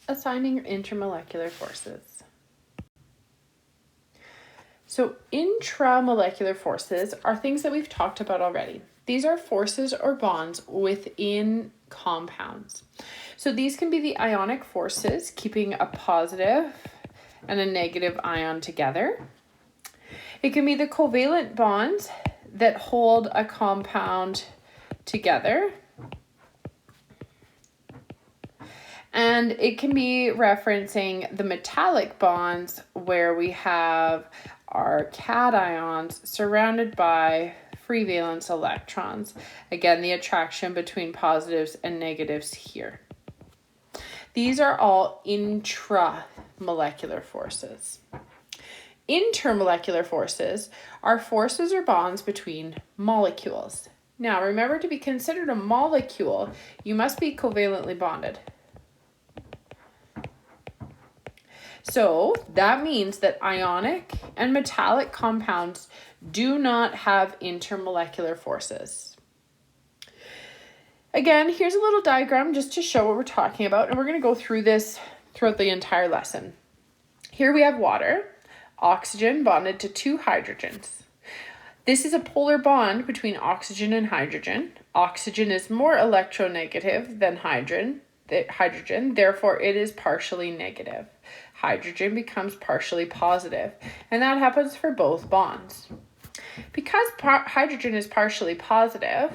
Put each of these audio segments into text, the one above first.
assigning intermolecular forces. So intramolecular forces are things that we've talked about already. These are forces or bonds within compounds. So these can be the ionic forces, keeping a positive and a negative ion together. It can be the covalent bonds that hold a compound together. And it can be referencing the metallic bonds where we have our cations surrounded by free valence electrons. Again, the attraction between positives and negatives here. These are all intramolecular forces. Intermolecular forces are forces or bonds between molecules. Now, remember, to be considered a molecule, you must be covalently bonded. So that means that ionic and metallic compounds do not have intermolecular forces. Again, here's a little diagram just to show what we're talking about, and we're going to go through this throughout the entire lesson. Here we have water, oxygen bonded to two hydrogens. This is a polar bond between oxygen and hydrogen. Oxygen is more electronegative than hydrogen, therefore it is partially negative. Hydrogen becomes partially positive, and that happens for both bonds. Because hydrogen is partially positive,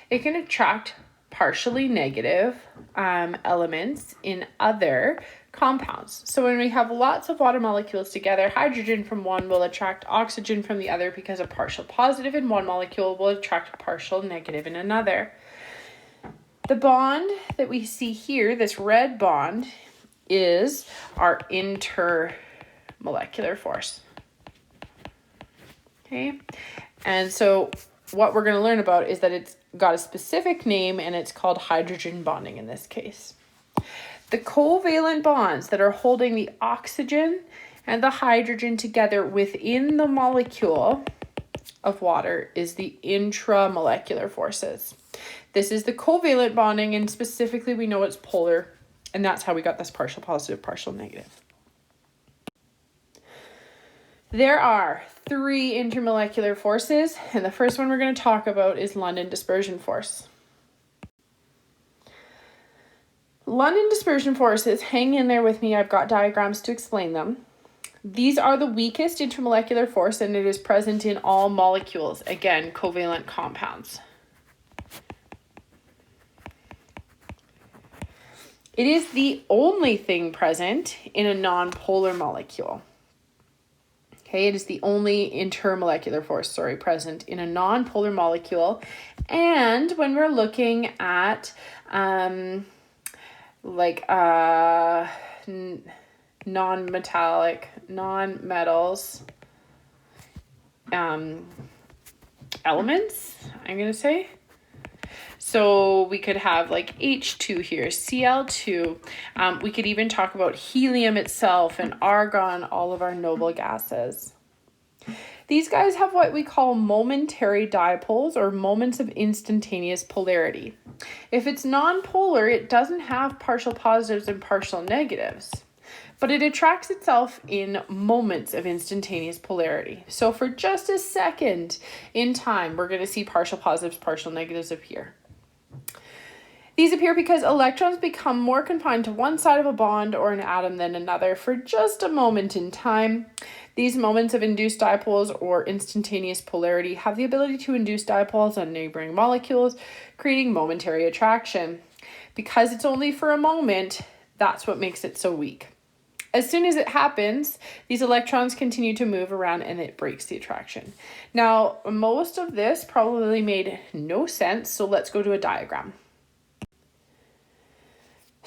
it can attract partially negative elements in other compounds. So when we have lots of water molecules together, hydrogen from one will attract oxygen from the other because a partial positive in one molecule will attract a partial negative in another. The bond that we see here, this red bond, is our intermolecular force. Okay, and so what we're going to learn about is that it's got a specific name, and it's called hydrogen bonding in this case. The covalent bonds that are holding the oxygen and the hydrogen together within the molecule of water is the intramolecular forces. This is the covalent bonding, and specifically we know it's polar, and that's how we got this partial positive, partial negative. There are 3 intermolecular forces, and the first one we're going to talk about is London dispersion force. London dispersion forces, hang in there with me, I've got diagrams to explain them. These are the weakest intermolecular force, and it is present in all molecules, again, covalent compounds. It is the only thing present in a non-polar molecule. Okay, it is the only intermolecular force, present in a non-polar molecule. And when we're looking at non-metallic, non-metals elements, I'm going to say. So we could have like H2 here, Cl2. We could even talk about helium itself and argon, all of our noble gases. These guys have what we call momentary dipoles, or moments of instantaneous polarity. If it's non-polar, it doesn't have partial positives and partial negatives, but it attracts itself in moments of instantaneous polarity. So for just a second in time, we're going to see partial positives, partial negatives appear. These appear because electrons become more confined to one side of a bond or an atom than another for just a moment in time. These moments of induced dipoles or instantaneous polarity have the ability to induce dipoles on neighboring molecules, creating momentary attraction. Because it's only for a moment, that's what makes it so weak. As soon as it happens, these electrons continue to move around and it breaks the attraction. Now, most of this probably made no sense, so let's go to a diagram.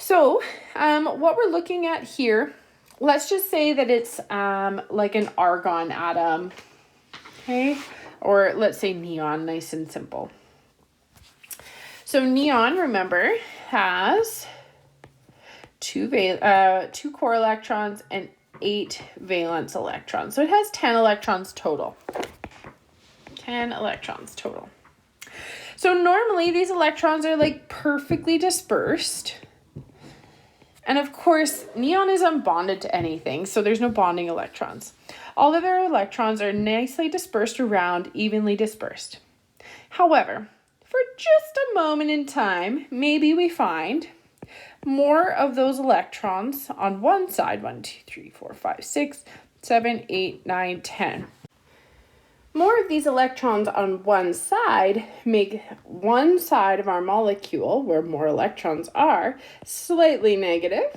So, what we're looking at here, let's just say that it's like an argon atom, okay? Or let's say neon, nice and simple. So neon, remember, has two core electrons and 8 valence electrons. So it has 10 electrons total. 10 electrons total. So normally these electrons are like perfectly dispersed. And of course, neon is unbonded to anything, so there's no bonding electrons. All of their electrons are nicely dispersed around, evenly dispersed. However, for just a moment in time, maybe we find more of those electrons on one side, 1, 2, 3, 4, 5, 6, 7, 8, 9, 10. More of these electrons on one side make one side of our molecule, where more electrons are, slightly negative,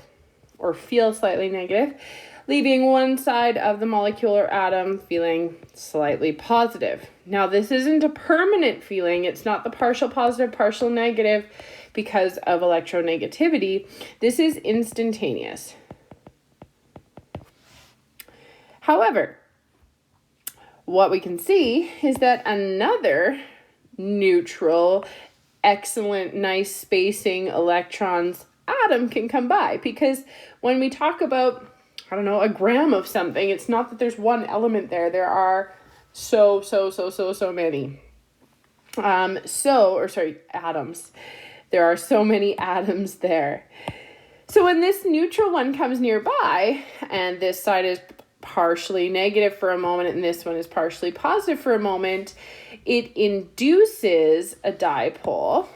or feel slightly negative, leaving one side of the molecule or atom feeling slightly positive. Now, this isn't a permanent feeling. It's not the partial positive, partial negative because of electronegativity. This is instantaneous. However, what we can see is that another neutral, excellent, nice spacing electrons atom can come by, because when we talk about, I don't know, a gram of something, it's not that there's one element there. There are so many. Atoms. There are so many atoms there. So when this neutral one comes nearby, and this side is partially negative for a moment and this one is partially positive for a moment, it induces a dipole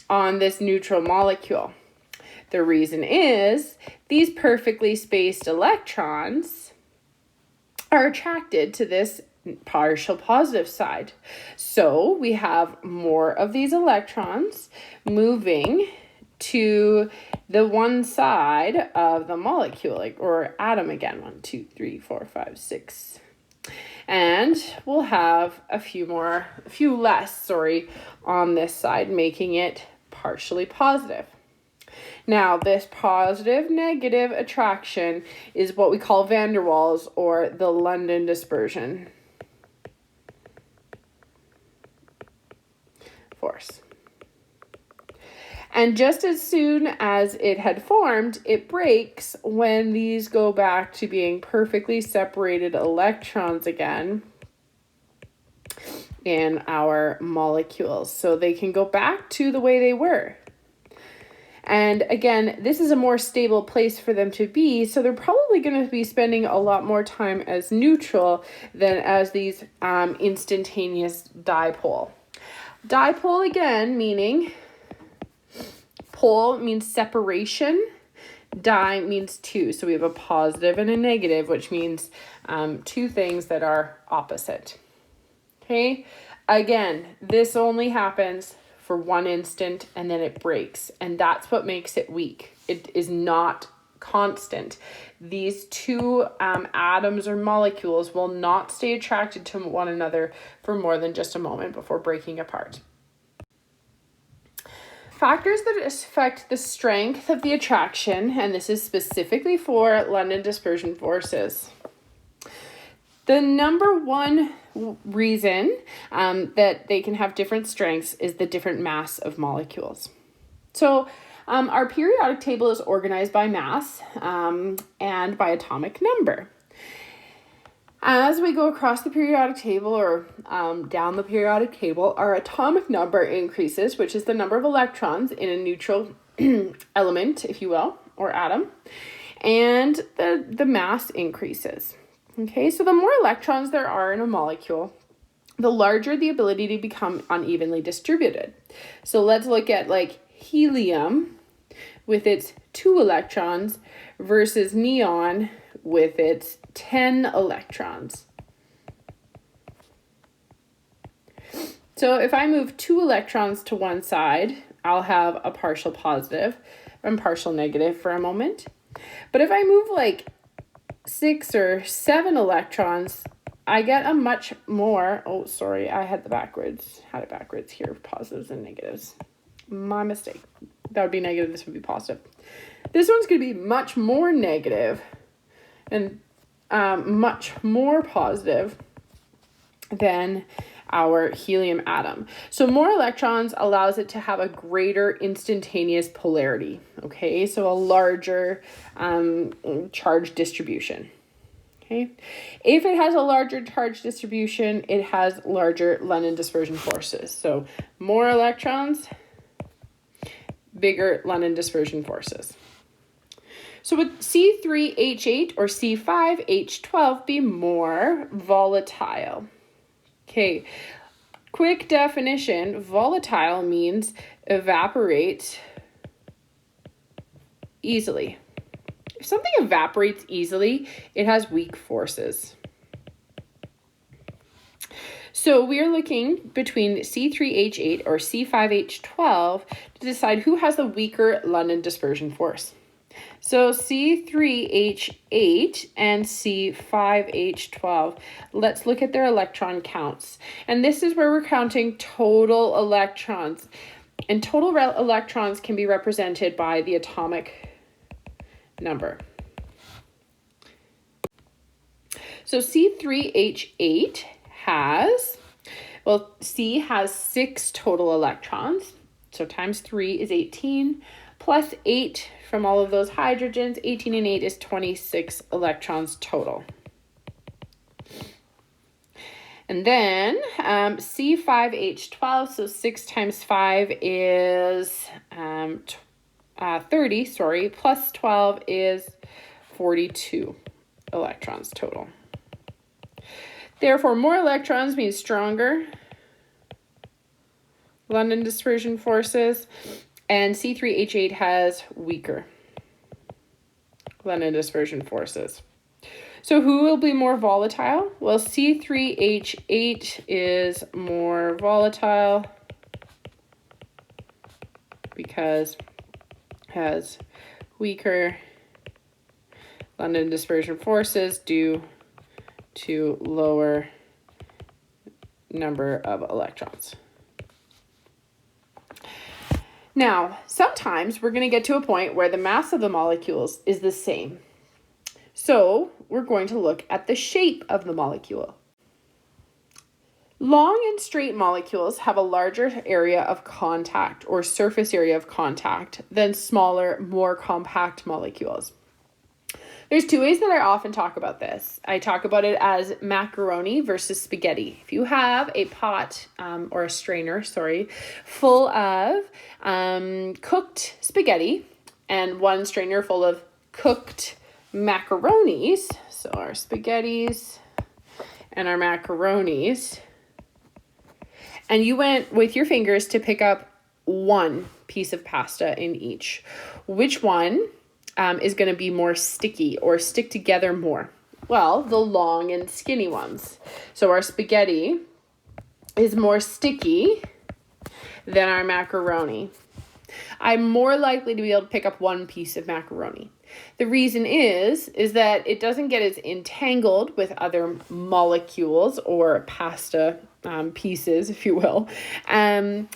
on this neutral molecule. The reason is these perfectly spaced electrons are attracted to this partial positive side. So we have more of these electrons moving to the one side of the molecule, or atom again, 1, 2, 3, 4, 5, 6. And we'll have a few less on this side, making it partially positive. Now, this positive-negative attraction is what we call van der Waals, or the London dispersion force. And just as soon as it had formed, it breaks when these go back to being perfectly separated electrons again in our molecules. So they can go back to the way they were. And again, this is a more stable place for them to be, so they're probably going to be spending a lot more time as neutral than as these instantaneous dipole. Dipole, again, meaning pole means separation, di means two. So we have a positive and a negative, which means two things that are opposite. Okay, again, this only happens for one instant and then it breaks, and that's what makes it weak. It is not constant. These two atoms or molecules will not stay attracted to one another for more than just a moment before breaking apart. Factors that affect the strength of the attraction, and this is specifically for London dispersion forces. The number one reason that they can have different strengths is the different mass of molecules. So our periodic table is organized by mass and by atomic number. As we go across the periodic table or down the periodic table, our atomic number increases, which is the number of electrons in a neutral element, if you will, or atom, and the mass increases. Okay, so the more electrons there are in a molecule, the larger the ability to become unevenly distributed. So let's look at helium with its 2 electrons versus neon with its 10 electrons. So if I move 2 electrons to one side, I'll have a partial positive and partial negative for a moment. But if I move 6 or 7 electrons, I get a much more, I had it backwards here, positives and negatives. My mistake. That would be negative, this would be positive. This one's going to be much more negative and much more positive than our helium atom. So more electrons allows it to have a greater instantaneous polarity, okay? So a larger charge distribution, okay? If it has a larger charge distribution, it has larger London dispersion forces. So more electrons bigger London dispersion forces. So would C3H8 or C5H12 be more volatile? Okay, quick definition, volatile means evaporate easily. If something evaporates easily, it has weak forces. So we are looking between C3H8 or C5H12 to decide who has the weaker London dispersion force. So C3H8 and C5H12, let's look at their electron counts. And this is where we're counting total electrons. And total electrons can be represented by the atomic number. So C3H8 has, well, C has 6 total electrons. So times 3 is 18, plus 8 from all of those hydrogens. 18 and 8 is 26 electrons total. And then C5H12, so 6 times 5 is 30, plus 12 is 42 electrons total. Therefore, more electrons means stronger London dispersion forces, and C3H8 has weaker London dispersion forces. So who will be more volatile? Well, C3H8 is more volatile because it has weaker London dispersion forces due to lower number of electrons. Now, sometimes we're going to get to a point where the mass of the molecules is the same. So we're going to look at the shape of the molecule. Long and straight molecules have a larger area of contact or surface area of contact than smaller, more compact molecules. There's 2 ways that I often talk about this. I talk about it as macaroni versus spaghetti. If you have a pot or a strainer, full of cooked spaghetti and one strainer full of cooked macaronis, so our spaghettis and our macaronis, and you went with your fingers to pick up one piece of pasta in each, which one is going to be more sticky or stick together more? Well, the long and skinny ones. So our spaghetti is more sticky than our macaroni. I'm more likely to be able to pick up one piece of macaroni. The reason is that it doesn't get as entangled with other molecules or pasta pieces, if you will. And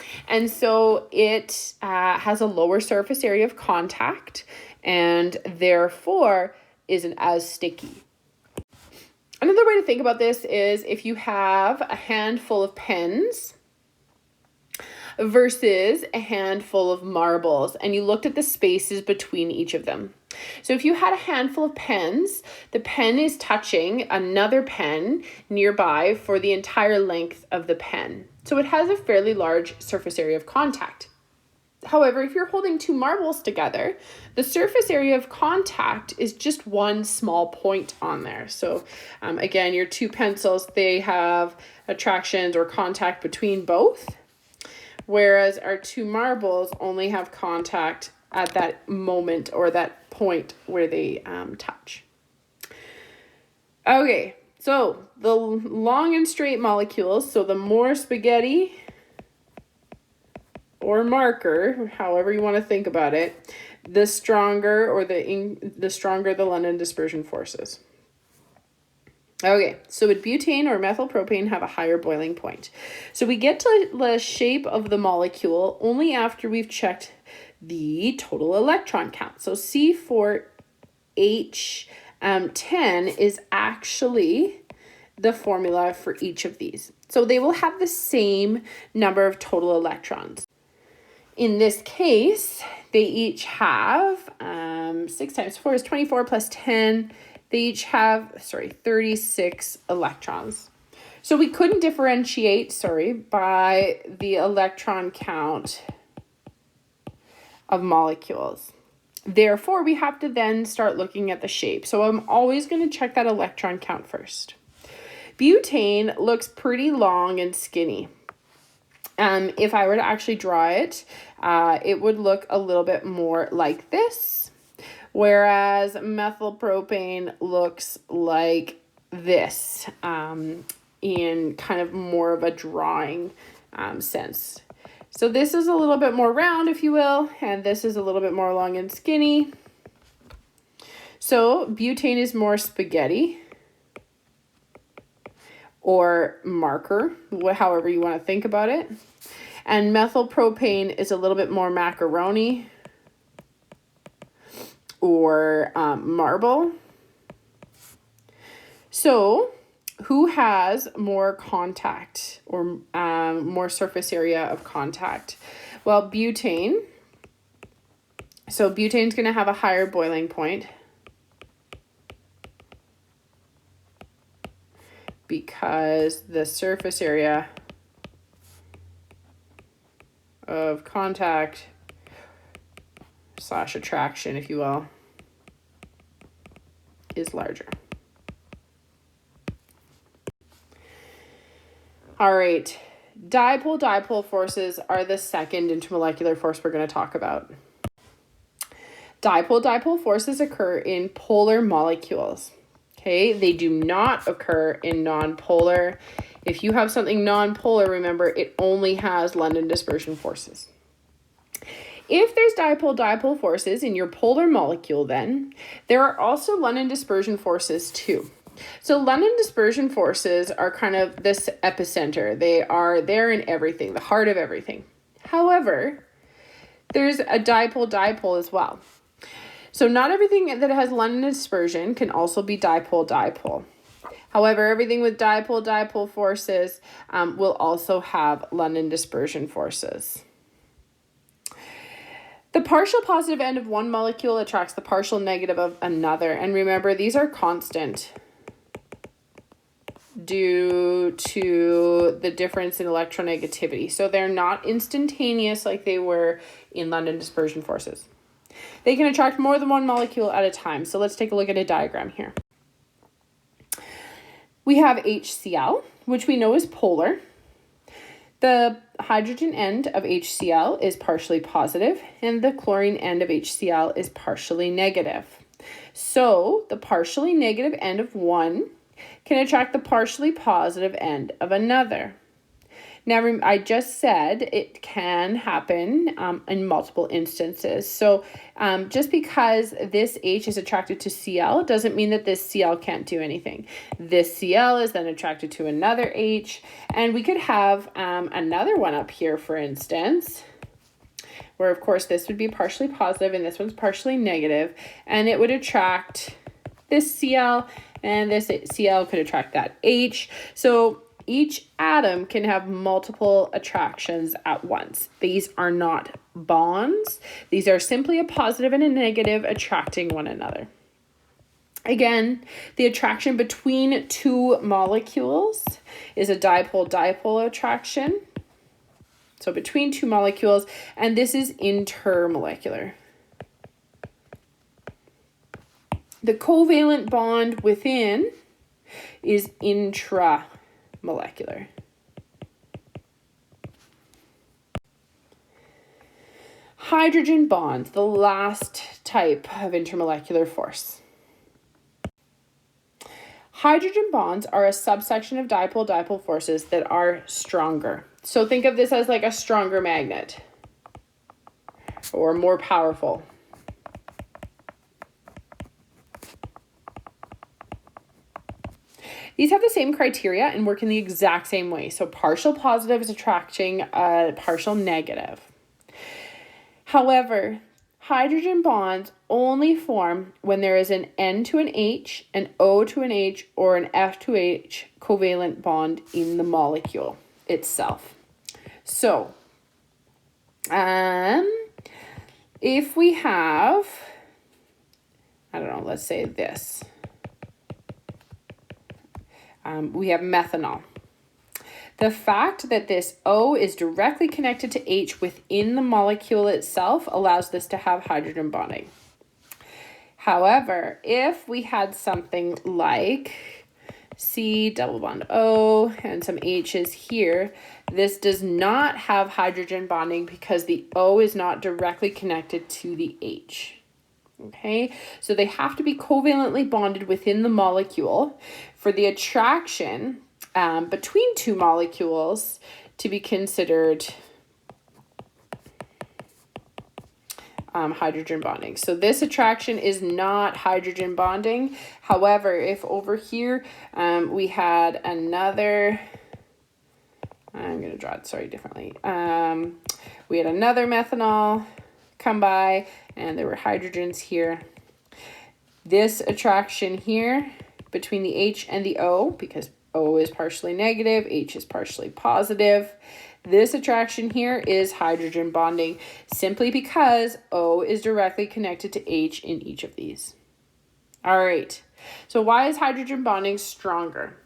so it has a lower surface area of contact and therefore isn't as sticky. Another way to think about this is if you have a handful of pens versus a handful of marbles and you looked at the spaces between each of them. So if you had a handful of pens, the pen is touching another pen nearby for the entire length of the pen. So it has a fairly large surface area of contact. However, if you're holding 2 marbles together, the surface area of contact is just one small point on there. So again, your 2 pencils, they have attractions or contact between both, whereas our 2 marbles only have contact at that moment or that point where they touch. Okay, so the long and straight molecules, so the more spaghetti or marker, however you want to think about it, the stronger or the stronger the London dispersion forces. Okay, so would butane or methyl propane have a higher boiling point? So we get to the shape of the molecule only after we've checked the total electron count. So C4H10 is actually the formula for each of these. So they will have the same number of total electrons. In this case, they each have 6 times 4 is 24 plus 10. They each have, 36 electrons. So we couldn't differentiate, by the electron count of molecules. Therefore, we have to then start looking at the shape. So I'm always going to check that electron count first. Butane looks pretty long and skinny. If I were to actually draw it, it would look a little bit more like this, whereas methylpropane looks like this in kind of more of a drawing sense. So this is a little bit more round, if you will, and this is a little bit more long and skinny. So butane is more spaghetti or marker, however you want to think about it. And methylpropane is a little bit more macaroni or marble. So who has more contact or more surface area of contact? Well, butane. So butane's going to have a higher boiling point because the surface area of contact / attraction, if you will, is larger. All right, dipole-dipole forces are the second intermolecular force we're going to talk about. Dipole-dipole forces occur in polar molecules. Okay, they do not occur in nonpolar. If you have something nonpolar, remember it only has London dispersion forces. If there's dipole-dipole forces in your polar molecule, then there are also London dispersion forces too. So London dispersion forces are kind of this epicenter. They are there in everything, the heart of everything. However, there's a dipole-dipole as well. So not everything that has London dispersion can also be dipole-dipole. However, everything with dipole-dipole forces will also have London dispersion forces. The partial positive end of one molecule attracts the partial negative of another. And remember, these are constant due to the difference in electronegativity. So they're not instantaneous like they were in London dispersion forces. They can attract more than one molecule at a time. So let's take a look at a diagram here. We have HCl, which we know is polar. The hydrogen end of HCl is partially positive, and the chlorine end of HCl is partially negative. So the partially negative end of one can attract the partially positive end of another. Now, I just said it can happen in multiple instances. So just because this H is attracted to Cl doesn't mean that this Cl can't do anything. This Cl is then attracted to another H, and we could have another one up here, for instance, where of course this would be partially positive and this one's partially negative, and it would attract this Cl, and this Cl could attract that H. So each atom can have multiple attractions at once. These are not bonds. These are simply a positive and a negative attracting one another. Again, the attraction between two molecules is a dipole-dipole attraction. So between two molecules, and this is intermolecular. The covalent bond within is intramolecular. Hydrogen bonds, the last type of intermolecular force. Hydrogen bonds are a subsection of dipole-dipole forces that are stronger. So think of this as like a stronger magnet or more powerful. These have the same criteria and work in the exact same way. So partial positive is attracting a partial negative. However, hydrogen bonds only form when there is an N to an H, an O to an H, or an F to H covalent bond in the molecule itself. So, if we have, I don't know, let's say this. We have methanol. The fact that this O is directly connected to H within the molecule itself allows this to have hydrogen bonding. However, if we had something like C double bond O and some H's here, this does not have hydrogen bonding because the O is not directly connected to the H. Okay, so they have to be covalently bonded within the molecule for the attraction between two molecules to be considered hydrogen bonding. So this attraction is not hydrogen bonding. However, if over here we had another, I'm going to draw it, sorry, differently. We had another methanol come by and there were hydrogens here. This attraction here between the H and the O, because O is partially negative, H is partially positive. This attraction here is hydrogen bonding simply because O is directly connected to H in each of these. All right, so why is hydrogen bonding stronger?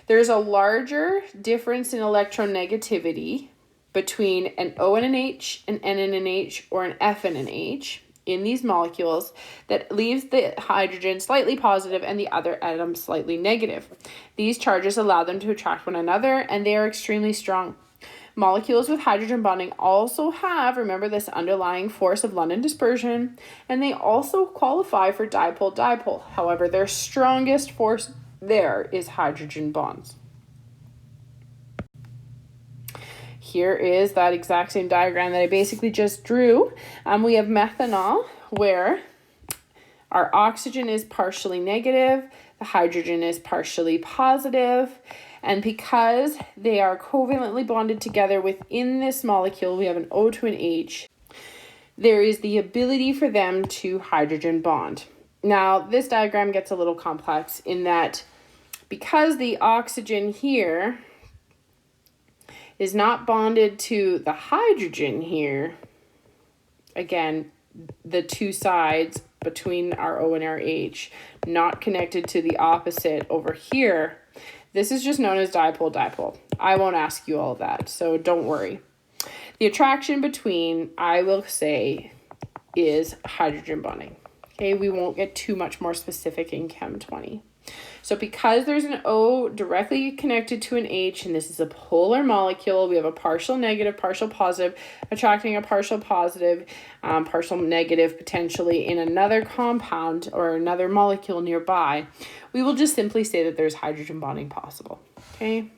There's a larger difference in electronegativity between an O and an H, an N and an H, or an F and an H in these molecules that leaves the hydrogen slightly positive and the other atom slightly negative. These charges allow them to attract one another and they are extremely strong. Molecules with hydrogen bonding also have, remember, this underlying force of London dispersion, and they also qualify for dipole-dipole. However, their strongest force there is hydrogen bonds. Here is that exact same diagram that I basically just drew. We have methanol where our oxygen is partially negative, the hydrogen is partially positive, and because they are covalently bonded together within this molecule, we have an O to an H, there is the ability for them to hydrogen bond. Now, this diagram gets a little complex in that because the oxygen here is not bonded to the hydrogen here, again, the two sides between our O and our H, not connected to the opposite over here, this is just known as dipole-dipole. I won't ask you all of that, so don't worry. The attraction between, I will say, is hydrogen bonding. Okay, we won't get too much more specific in Chem 20. So because there's an O directly connected to an H, and this is a polar molecule, we have a partial negative, partial positive, attracting a partial positive, partial negative potentially in another compound or another molecule nearby, we will just simply say that there's hydrogen bonding possible, okay?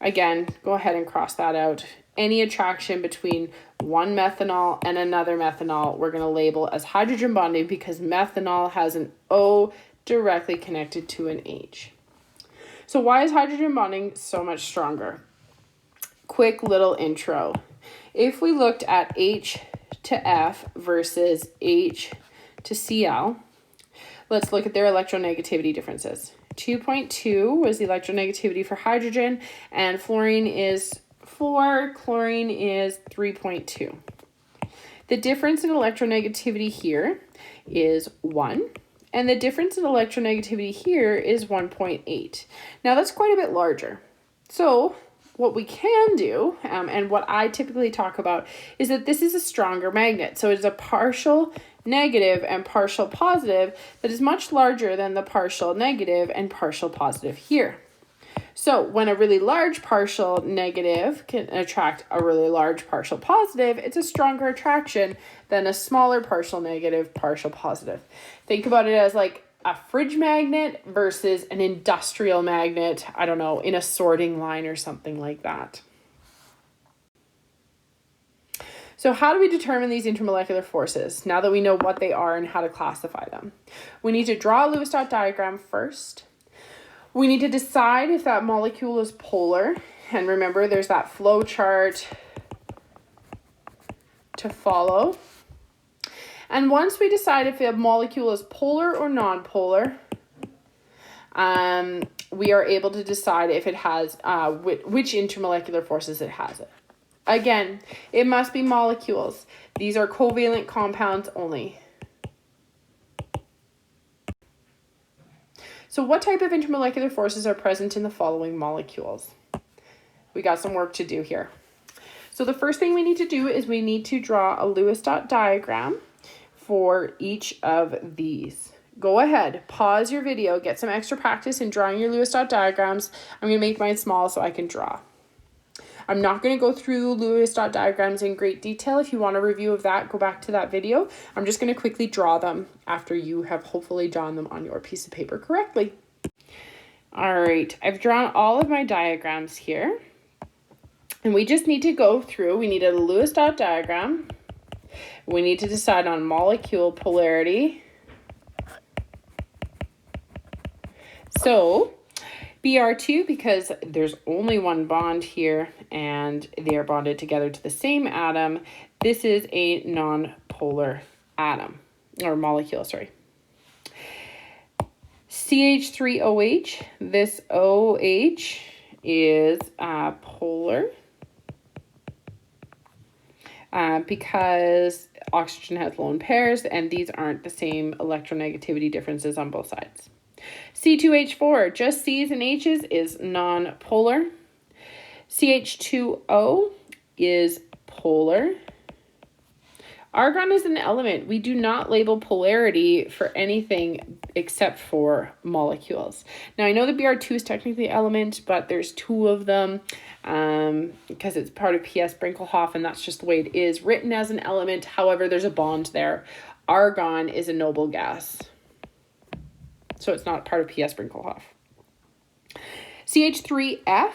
Again, go ahead and cross that out. Any attraction between one methanol and another methanol, we're going to label as hydrogen bonding because methanol has an O directly connected to an H. So why is hydrogen bonding so much stronger? Quick little intro. If we looked at H to F versus H to Cl, let's look at their electronegativity differences. 2.2 was the electronegativity for hydrogen, and fluorine is 4, chlorine is 3.2. The difference in electronegativity here is 1. And the difference in electronegativity here is 1.8. Now that's quite a bit larger. So what we can do, and what I typically talk about, is that this is a stronger magnet. So it's a partial negative and partial positive that is much larger than the partial negative and partial positive here. So when a really large partial negative can attract a really large partial positive, it's a stronger attraction than a smaller partial negative, partial positive. Think about it as like a fridge magnet versus an industrial magnet, I don't know, in a sorting line or something like that. So how do we determine these intermolecular forces now that we know what they are and how to classify them? We need to draw a Lewis dot diagram first. We need to decide if that molecule is polar. And remember, there's that flow chart to follow. And once we decide if a molecule is polar or non-polar, we are able to decide if it has, which intermolecular forces it has. Again, it must be molecules. These are covalent compounds only. So what type of intermolecular forces are present in the following molecules? we got some work to do here. So the first thing we need to do is we need to draw a Lewis dot diagram for each of these. Go ahead, pause your video, get some extra practice in drawing your Lewis dot diagrams. I'm going to make mine small so I can draw. I'm not going to go through Lewis dot diagrams in great detail. If you want a review of that, go back to that video. I'm just going to quickly draw them after you have hopefully drawn them on your piece of paper correctly. All right, I've drawn all of my diagrams here. And we just need to go through, we need a Lewis dot diagram. We need to decide on molecule polarity. So Br2, because there's only one bond here and they are bonded together to the same atom, this is a non-polar atom, or molecule, sorry. CH3OH, this OH is polar. Because oxygen has lone pairs and these aren't the same electronegativity differences on both sides. C2H4, just C's and H's, is non-polar. CH2O is polar. Argon is an element. We do not label polarity for anything except for molecules. Now, I know the Br2 is technically element, but there's two of them because it's part of P.S. Brinkelhoff, and that's just the way it is written as an element. However, there's a bond there. Argon is a noble gas, so it's not part of P.S. Brinkelhoff. CH3F.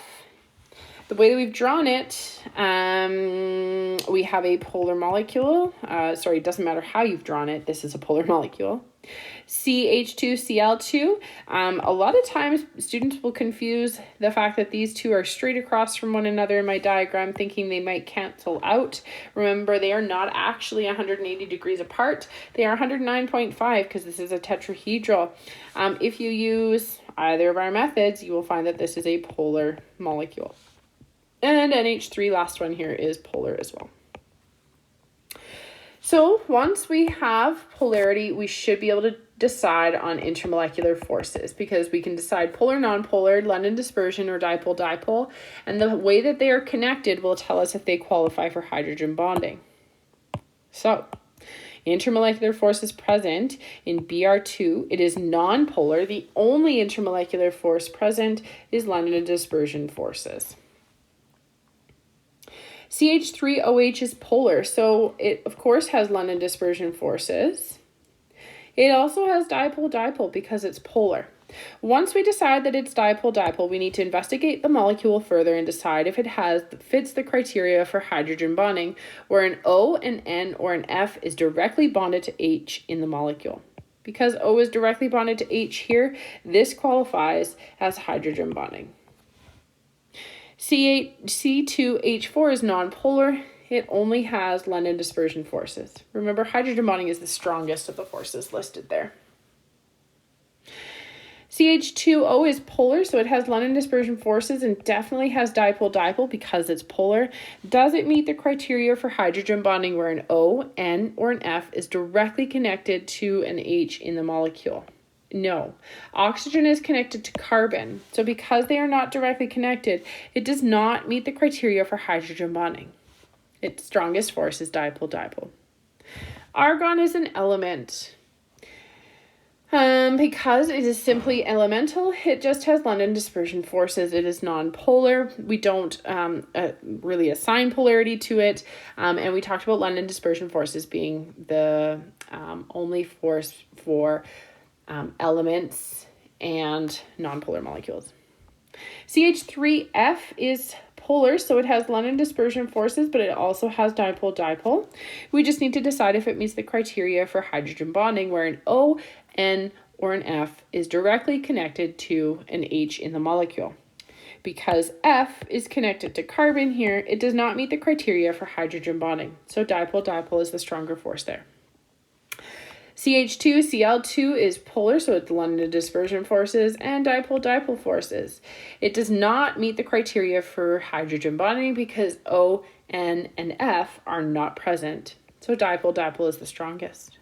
The way that we've drawn it, we have a polar molecule. Sorry, it doesn't matter how you've drawn it. This is a polar molecule. CH2Cl2. A lot of times students will confuse the fact that these two are straight across from one another in my diagram, thinking they might cancel out. Remember, they are not actually 180 degrees apart. They are 109.5 because this is a tetrahedral. If you use either of our methods, you will find that this is a polar molecule. And NH3, last one here, is polar as well. So once we have polarity, we should be able to decide on intermolecular forces because we can decide polar, non-polar, London dispersion, or dipole-dipole. And the way that they are connected will tell us if they qualify for hydrogen bonding. So intermolecular forces present in Br2, it is non-polar. The only intermolecular force present is London dispersion forces. CH3OH is polar, so it of course has London dispersion forces. It also has dipole-dipole because it's polar. Once we decide that it's dipole-dipole, we need to investigate the molecule further and decide if it fits the criteria for hydrogen bonding, where an O, an N, or an F is directly bonded to H in the molecule. Because O is directly bonded to H here, this qualifies as hydrogen bonding. C2H4 is non-polar. It only has London dispersion forces. Remember, hydrogen bonding is the strongest of the forces listed there. CH2O is polar, so it has London dispersion forces and definitely has dipole-dipole because it's polar. Does it meet the criteria for hydrogen bonding where an O, N, or an F is directly connected to an H in the molecule? No. Oxygen is connected to carbon, so because they are not directly connected, it does not meet the criteria for hydrogen bonding. Its strongest force is dipole-dipole. Argon is an element. Because it is simply elemental, it just has London dispersion forces. It is non-polar. We don't really assign polarity to it. And we talked about London dispersion forces being the only force for elements and non-polar molecules. CH3F is polar, so it has London dispersion forces, but it also has dipole-dipole. We just need to decide if it meets the criteria for hydrogen bonding, where an O, N, or an F is directly connected to an H in the molecule. Because F is connected to carbon here, it does not meet the criteria for hydrogen bonding, so dipole-dipole is the stronger force there. CH2Cl2 is polar, so it's London dispersion forces and dipole-dipole forces. It does not meet the criteria for hydrogen bonding because O, N, and F are not present. So dipole-dipole is the strongest.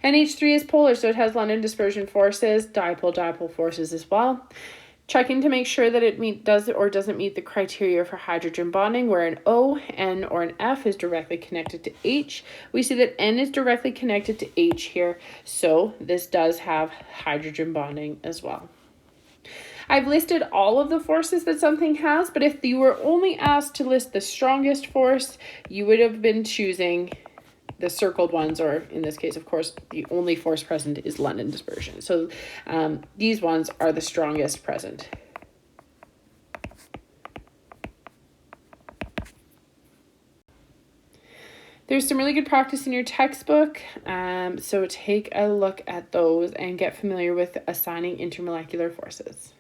NH3 is polar, so it has London dispersion forces, dipole-dipole forces as well. Checking to make sure that it does or doesn't meet the criteria for hydrogen bonding, where an O, N, or an F is directly connected to H. We see that N is directly connected to H here, so this does have hydrogen bonding as well. I've listed all of the forces that something has, but if you were only asked to list the strongest force, you would have been choosing the circled ones, or in this case, of course, the only force present is London dispersion. So these ones are the strongest present. There's some really good practice in your textbook, so take a look at those and get familiar with assigning intermolecular forces.